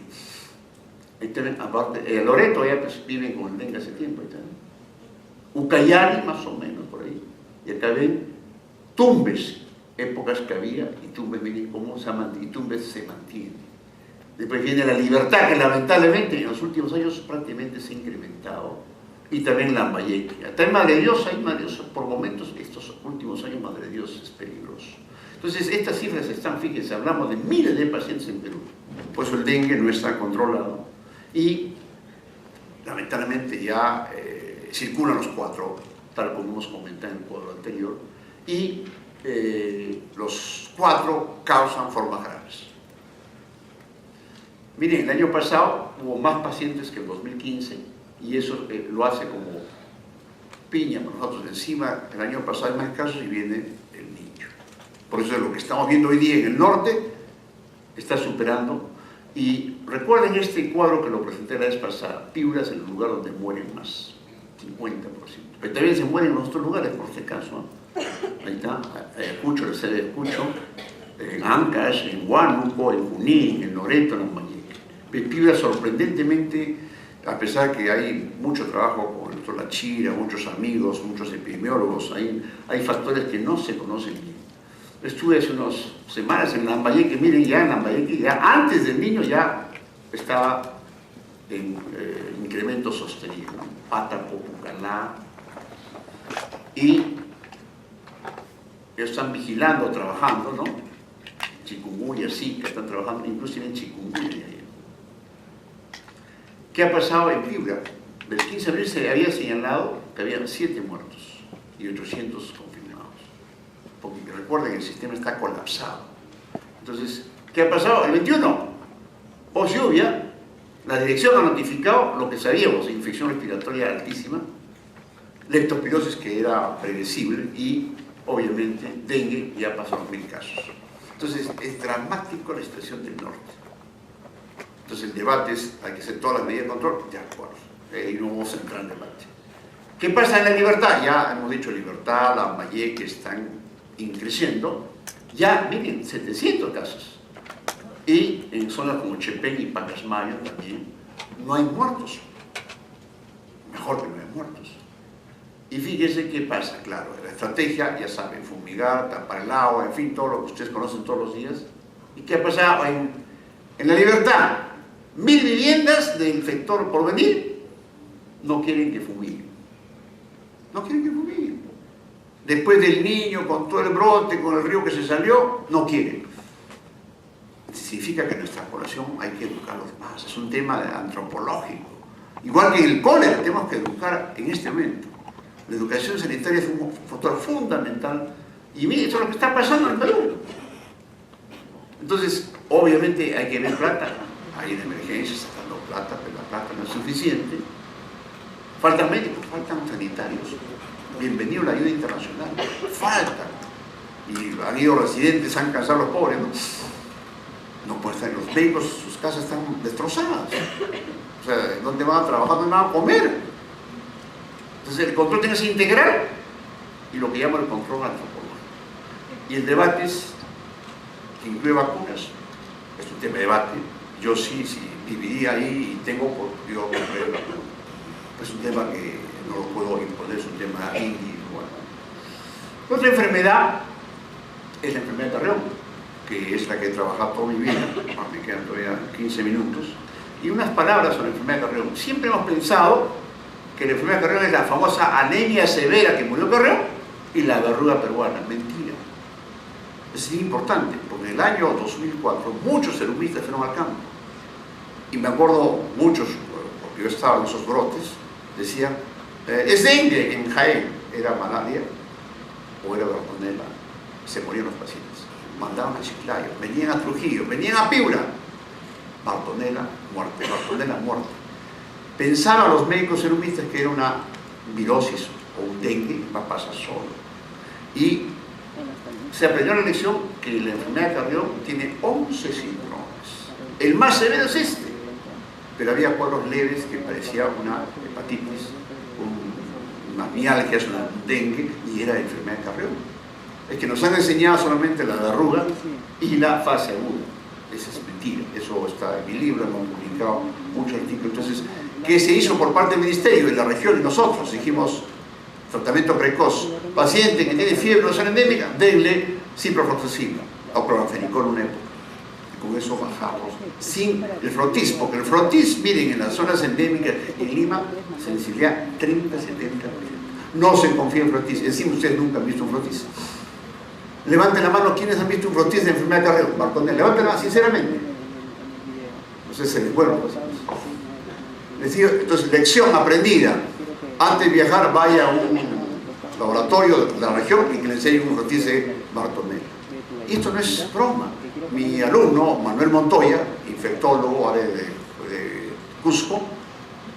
Aparte, Loreto ya pues, viven con el dengue hace tiempo. Ucayali, más o menos, por ahí. Y acá ven Tumbes, épocas que había, y Tumbes, miren cómo y Tumbes se mantiene. Después viene la Libertad, que lamentablemente en los últimos años prácticamente se ha incrementado. Y también Lambayeque. También Madre de Dios, por momentos, estos últimos años, Madre de Dios es peligroso. Entonces, estas cifras están, fíjense, hablamos de miles de pacientes en Perú. Por eso el dengue no está controlado. Y, lamentablemente, ya circulan los 4, tal como hemos comentado en el cuadro anterior, y los 4 causan formas graves. Miren, el año pasado hubo más pacientes que en 2015, y eso lo hace como piña para nosotros. Encima, el año pasado hay más casos y viene el niño. Por eso lo que estamos viendo hoy día en el norte está superando. Y recuerden este cuadro que lo presenté la vez pasada. Piura es el lugar donde mueren más. Pero también se mueren en otros lugares, por este caso. Ahí está, Ayacucho, la sede de Ayacucho, en Ancash, en Huánuco, en Junín, en Loreto, en Lambayeque. Piura, sorprendentemente, a pesar que hay mucho trabajo con el doctor Lachira, muchos amigos, muchos epidemiólogos, hay factores que no se conocen bien. Estuve hace unas semanas en Lambayeque, miren, ya en Lambayeque, ya antes del niño ya estaba en incremento sostenido, ¿no? Pátaco, Pucalá, y están vigilando, trabajando, ¿no? Chikungunya, sí, que están trabajando inclusive en chikungunya. ¿Qué ha pasado en Piura? Del 15 de abril se había señalado que habían 7 muertos y 800 confirmados. Porque recuerden, el sistema está colapsado. Entonces, ¿qué ha pasado? El 21, post lluvia, la dirección ha notificado lo que sabíamos: infección respiratoria altísima, leptospirosis, que era predecible, y obviamente dengue. Ya pasaron 1000 casos. Entonces, es dramático la situación del norte. Entonces, el debate es: hay que hacer todas las medidas de control. De acuerdo, y no vamos a entrar en debate. ¿Qué pasa en La Libertad? Ya hemos dicho, Libertad, Lambayeque están creciendo. Ya, miren, 700 casos. Y en zonas como Chepén y Pacasmayo también no hay muertos. Mejor que no hay muertos. Y fíjense qué pasa. Claro, la estrategia, ya saben, fumigar, tapar el agua, en fin, todo lo que ustedes conocen todos los días. ¿Y qué ha pasado en La Libertad? 1000 viviendas del sector Porvenir no quieren que fumiguen. No quieren que fumiguen. Después del niño, con todo el brote, con el río que se salió, no quieren. Significa que nuestra población hay que educarlos más. Es un tema antropológico. Igual que en el cólera, tenemos que educar en este momento. La educación sanitaria es un factor fundamental. Y mire, eso es lo que está pasando en el Perú. Entonces, obviamente hay que ver plata. Hay en emergencias sacando plata, pero la plata no es suficiente. Faltan médicos, faltan sanitarios. Bienvenido a la ayuda internacional. Faltan. Y han ido residentes, han cansado a los pobres, ¿no? No pueden estar en los médicos, sus casas están destrozadas. O sea, ¿dónde van a trabajar? ¿Dónde van a comer? Entonces, el control tiene que ser integral y lo que llaman el control antropológico. Y el debate es que incluye vacunas. Es un tema de debate. Yo sí viviría ahí y tengo oportunidad de comprar vacunas. Es un tema que no lo puedo imponer, es un tema individual. Otra enfermedad es la enfermedad de Carrión, que es la que he trabajado toda mi vida. Me quedan todavía 15 minutos. Y unas palabras sobre la enfermedad de Carrión. Siempre hemos pensado que la enfermedad de Carrión es la famosa anemia severa que murió Carrión y la verruga peruana. Mentira. Es importante, porque en el año 2004 muchos serumistas fueron al campo. Y me acuerdo muchos, porque yo estaba en esos brotes, decían, es dengue en Jaén, era malaria o era bartonella, se morían los pacientes. Mandaban a Chiclayo, venían a Trujillo, venían a Piura, bartonella, muerte, bartonella, muerte. Pensaban los médicos serumistas que era una virosis o un dengue, va a pasar solo. Y se aprendió la lección que la enfermedad de Carrión tiene 11 síndromes. El más severo es este. Pero había cuadros leves que parecía una hepatitis, una mialgia, un dengue, y era enfermedad de Carrión. Es que nos han enseñado solamente la verruga y la fase aguda. Esa es mentira, eso está en mi libro, hemos publicado muchos artículos. Entonces, ¿qué se hizo por parte del Ministerio y la región y nosotros? Dijimos, tratamiento precoz, paciente que tiene fiebre no endémica, denle ciprofloxacina o clorfenicol una época. Con eso bajamos, sin el frotis, porque el frotis, miren, en las zonas endémicas, en Lima, sensibilidad 30-70%. No se confía en frotis, encima ustedes nunca han visto un frotis. Levanten la mano, ¿quiénes han visto un frotis de enfermedad de Carrión? Bartonella, levanten la mano, sinceramente. Entonces se les vuelve los pacientes. Entonces, lección aprendida. Antes de viajar, vaya a un laboratorio de la región y que le enseñen un frotis de Bartonella. Y esto no es broma. Mi alumno, Manuel Montoya, infectólogo ahora de Cusco,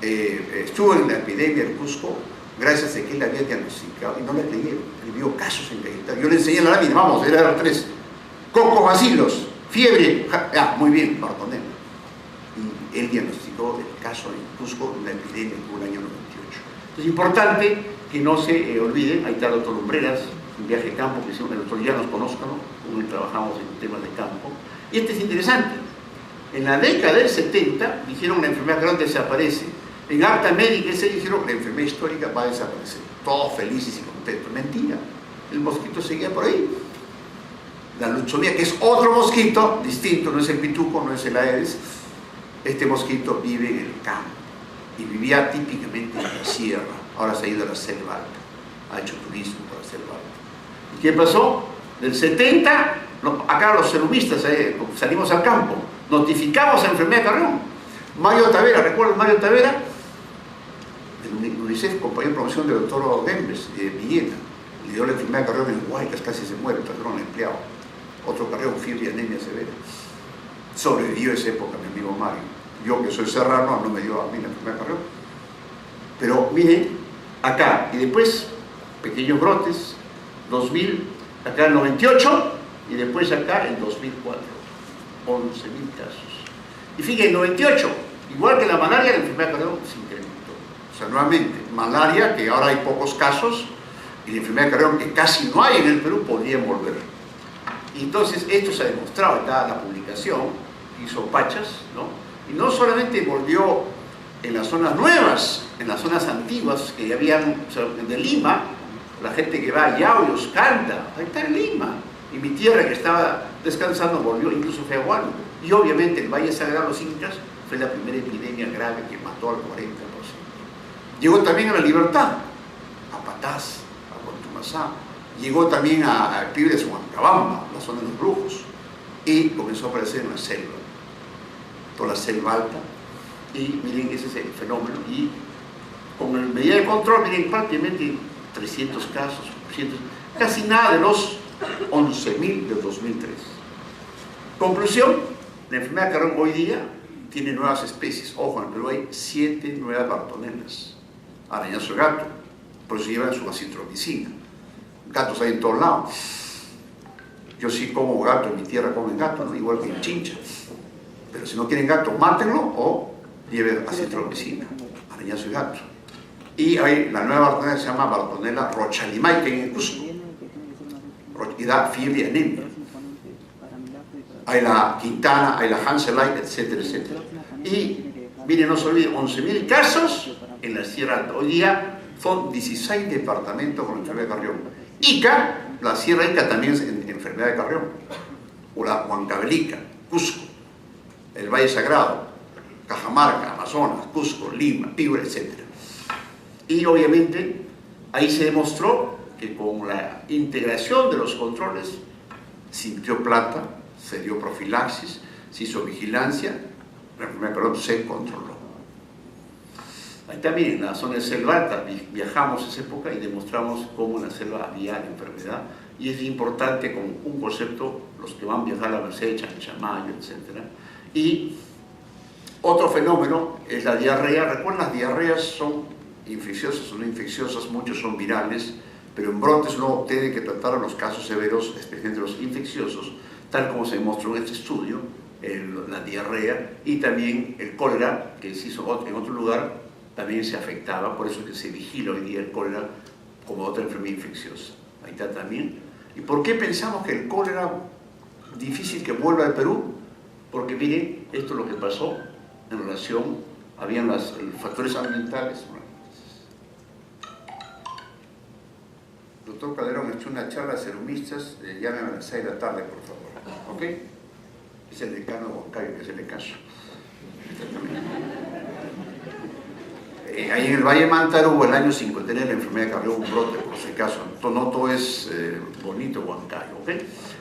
estuvo en la epidemia de Cusco gracias a que él había diagnosticado y no le creyeron. Él vio casos en Caetano. Yo le enseñé la lámina, vamos, era 3. Cocobacilos, fiebre, muy bien, Bartonella. Y él diagnosticó el caso en Cusco, la epidemia en el año 98. Es importante que no se olviden, ahí está el doctor Lumbreras, un viaje de campo que hicimos, el doctor ya nos conozca, ¿no? Hoy trabajamos en temas de campo. Y este es interesante. En la década del 70 dijeron la enfermedad grande desaparece. En Acta Médica se dijeron la enfermedad histórica va a desaparecer. Todos felices y contentos. Mentira. El mosquito seguía por ahí. La luchomía, que es otro mosquito distinto, no es el pituco, no es el Aedes. Este mosquito vive en el campo y vivía típicamente en la sierra. Ahora se ha ido a la selva alta, ha hecho turismo por la selva alta. ¿Y qué pasó? Del 70, acá los serumistas salimos al campo, notificamos a enfermedad de Carrión. Mario Tavera, ¿recuerdan Mario Tavera? El UNICEF, compañero de promoción del doctor Gembes, de Villena, le dio la enfermedad de Carrión en Huaycas, casi se muere, trajeron al empleado. Otro Carrión, fiebre y anemia severa. Sobrevivió esa época mi amigo Mario. Yo que soy serrano, no me dio a mí la enfermedad de Carrión. Pero miren, acá, y después, pequeños brotes, 2000, acá el 98, y después acá el 2004, 11.000 casos. Y fíjense, el 98, igual que la malaria, la enfermedad de Carrión se incrementó. O sea, nuevamente, malaria, que ahora hay pocos casos, y la enfermedad de Carrión, que casi no hay en el Perú, podrían volver. Y entonces, esto se ha demostrado, está la publicación, hizo Pachas, ¿no? Y no solamente volvió en las zonas nuevas, en las zonas antiguas que ya habían, o sea, de Lima, la gente que va a Yauyos, canta, ahí está en Lima. Y mi tierra que estaba descansando volvió, incluso fue a Huánuco. Y obviamente el Valle Sagrado de los Incas fue la primera epidemia grave que mató al 40%. Llegó también a La Libertad, a Patás, a Contumasá. Llegó también a Pibres de Huancabamba, la zona de los brujos. Y comenzó a aparecer en la selva, toda la selva alta. Y miren, ese es el fenómeno. Y con el medida de control, miren, prácticamente 300 casos, 100, casi nada de los 11.000 del 2003. Conclusión, la enfermedad de Carrión hoy día tiene nuevas especies. Ojo, en el Perú hay 7 nuevas bartonelas. Arañazo de gato, por eso llevan su acitromicina. Gatos hay en todos lados. Yo sí como gato, en mi tierra comen gato, ¿no? Igual que en Chincha. Pero si no quieren gato, mátenlo o lleven acitromicina, arañazo de gato. Y hay la nueva bartonela que se llama Bartonella rochalimay, que en el Cusco, y da fiebre y anemia. Hay la Quintana, hay la Hanselite, etcétera, etcétera. Y miren, no se olviden, 11.000 casos en la Sierra Alta. Hoy día son 16 departamentos con enfermedad de Carrión. Ica, la Sierra Ica también es enfermedad de Carrión. O la Huancavelica, Cusco, el Valle Sagrado, Cajamarca, Amazonas, Cusco, Lima, Piura, etc. Y obviamente ahí se demostró que con la integración de los controles se dio plata, se dio profilaxis, se hizo vigilancia, la enfermedad de Carrión se controló. Ahí también en la zona de selva alta viajamos esa época y demostramos cómo en la selva había la enfermedad, y es importante con un concepto, los que van a viajar a la Merced, Chanchamayo, etc. Y otro fenómeno es la diarrea. Recuerden, las diarreas son infecciosas o no infecciosas, muchos son virales, pero en brotes uno tiene que tratar a los casos severos, especialmente los infecciosos, tal como se demostró en este estudio, la diarrea y también el cólera, que se hizo en otro lugar, también se afectaba, por eso es que se vigila hoy día el cólera como otra enfermedad infecciosa. Ahí está también. ¿Y por qué pensamos que el cólera difícil que vuelva al Perú? Porque miren, esto es lo que pasó en relación, habían los factores ambientales. Doctor Calderón, he hecho una charla de serumistas, llamen a las 6 de la tarde, por favor. ¿Ok? Es el decano de Huancayo, que es el caso. Ahí en el Valle Mantaro, el año 50, tenía la enfermedad de Carrión, un brote, por si acaso. No todo es bonito Huancayo, ¿ok?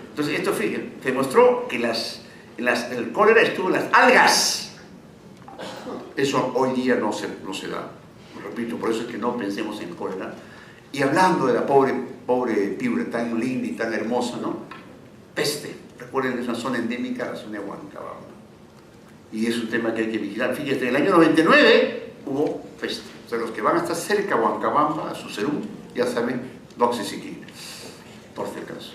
Entonces, esto, fíjense, demostró que el cólera estuvo en las algas. Eso hoy día no se da. Repito, por eso es que no pensemos en cólera. Y hablando de la pobre Piura, tan linda y tan hermosa, ¿no? Peste. Recuerden, es una zona endémica, la zona de Huancabamba. Y es un tema que hay que vigilar. Fíjense, en el año 99 hubo peste. O sea, los que van a estar cerca a Huancabamba, a Sucerú, ya saben, doxiciclina, por si acaso.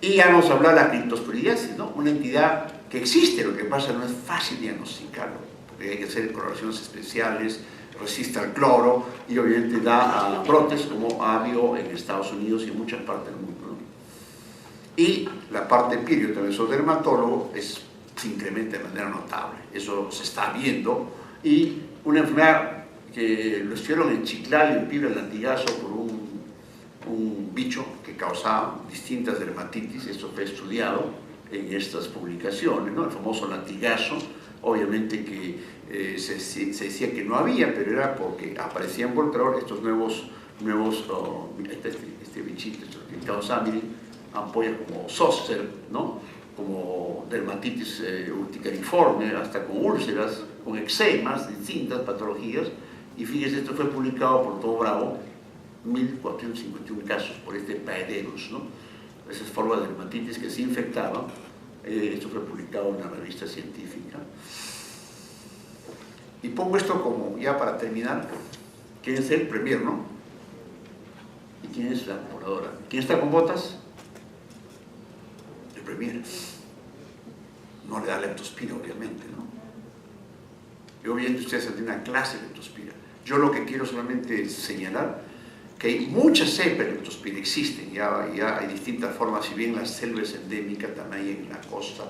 Y ya vamos a hablar de la criptosporidiasis, ¿no? Una entidad que existe, lo que pasa no es fácil diagnosticarlo, porque hay que hacer correlaciones especiales, resiste al cloro y obviamente da brotes como ha habido en Estados Unidos y en muchas partes del mundo, ¿no? Y la parte pirio, también soy dermatólogo, se incrementa de manera notable. Eso se está viendo. Y una enfermedad que lo estudiaron en Chiclayo, en Piura, el latigazo, por un bicho que causaba distintas dermatitis. Esto fue estudiado en estas publicaciones, ¿no? El famoso latigazo, obviamente que se decía que no había, pero era porque aparecían por terror estos nuevos este bichito que causaba, miren, ampollas como zóster, ¿no? Como dermatitis urticariforme, hasta con úlceras, con eczemas, distintas patologías. Y fíjese, esto fue publicado por todo Bravo, 1451 casos por este Paederus, ¿no? Esas formas de dermatitis que se infectaban. Esto fue publicado en una revista científica. Y pongo esto como, ya para terminar, ¿quién es el premier, no? ¿Y quién es la compradora? ¿Quién está con botas? El premier. No le da leptospira, obviamente, ¿no? Y obviamente ustedes tienen una clase de leptospira. Yo lo que quiero solamente es señalar que hay muchas cepas de leptospira, existen, ya hay distintas formas, si bien la selva es endémica, también hay en la costa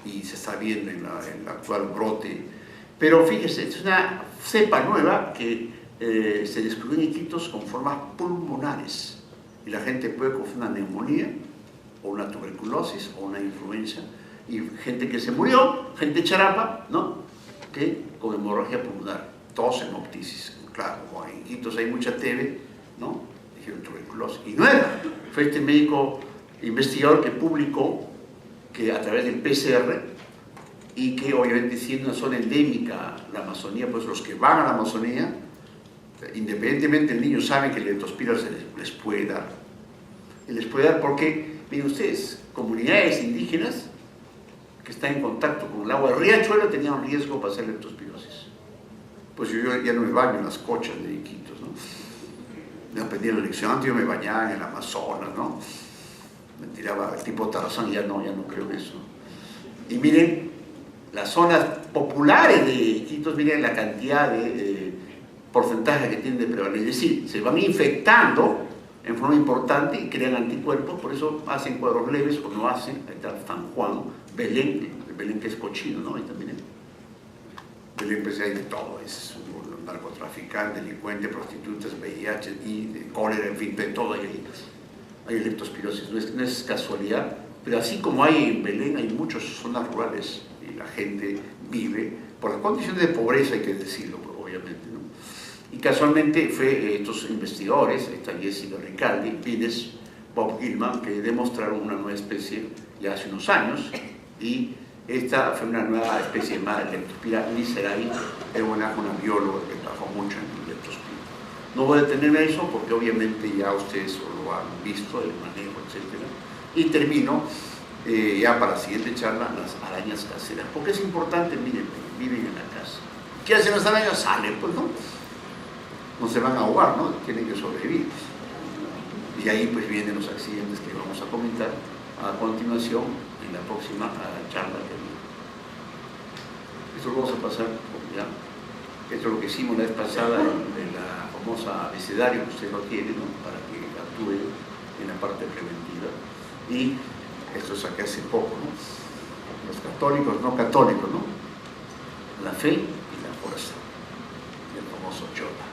y se está viendo en el actual brote. Pero fíjese, es una cepa nueva que se descubrió en Iquitos con formas pulmonares y la gente puede confundir una neumonía o una tuberculosis o una influenza, y gente que se murió, gente charapa, ¿no? Que con hemorragia pulmonar, tos, hemoptisis. Claro, como en Iquitos hay mucha TB, ¿no? Dijeron tuberculosis. Y no era. Fue este médico investigador que publicó que a través del PCR, y que obviamente siendo una zona endémica la Amazonía, pues los que van a la Amazonía, independientemente del niño, saben que la leptospira les puede dar. Y les puede dar porque, miren ustedes, comunidades indígenas que están en contacto con el agua de riachuelo tenían riesgo para hacer leptospirosis. Pues yo ya no me baño en las cochas de Iquitos, ¿no? Me aprendí la lección. Antes yo me bañaba en el Amazonas, ¿no? Me tiraba el tipo Tarzán, ya no creo en eso. Y miren, las zonas populares de Iquitos, miren la cantidad de porcentaje que tienen de prevalencia. Es decir, se van infectando en forma importante y crean anticuerpos, por eso hacen cuadros leves o no hacen. Ahí está San Juan, Belén que es cochino, ¿no? Ahí también. Belén pues hay de todo, es un narcotraficante, delincuente, prostitutas, VIH y cólera, en fin, de todo hay leptospirosis, no es casualidad, pero así como hay en Belén, hay muchas zonas rurales y la gente vive por las condiciones de pobreza, hay que decirlo, obviamente, ¿no? Y casualmente fue estos investigadores, esta Jessica Ricaldi, Pines, Bob Gilman, que demostraron una nueva especie ya hace unos años, y esta fue una nueva especie llamada Leptospira liserae, era una bióloga que trabajó mucho en leptospira. No voy a detenerme a eso porque obviamente ya ustedes lo han visto, el manejo, etc. Y termino ya para la siguiente charla, las arañas caseras, porque es importante, miren, viven en la casa. ¿Qué hacen las arañas? Salen, pues no. No se van a ahogar, ¿no? Tienen que sobrevivir. Y ahí pues vienen los accidentes que vamos a comentar a continuación en la próxima charla que viene. Esto lo vamos a pasar, ya. Esto es lo que hicimos la vez pasada en la famosa abecedario que usted lo tiene, ¿no? Para que actúe en la parte preventiva. Y esto saqué hace poco, ¿no? Los católicos, no católicos, ¿no? La fe y la fuerza. El famoso Yoda.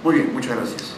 Muy bien, muchas gracias.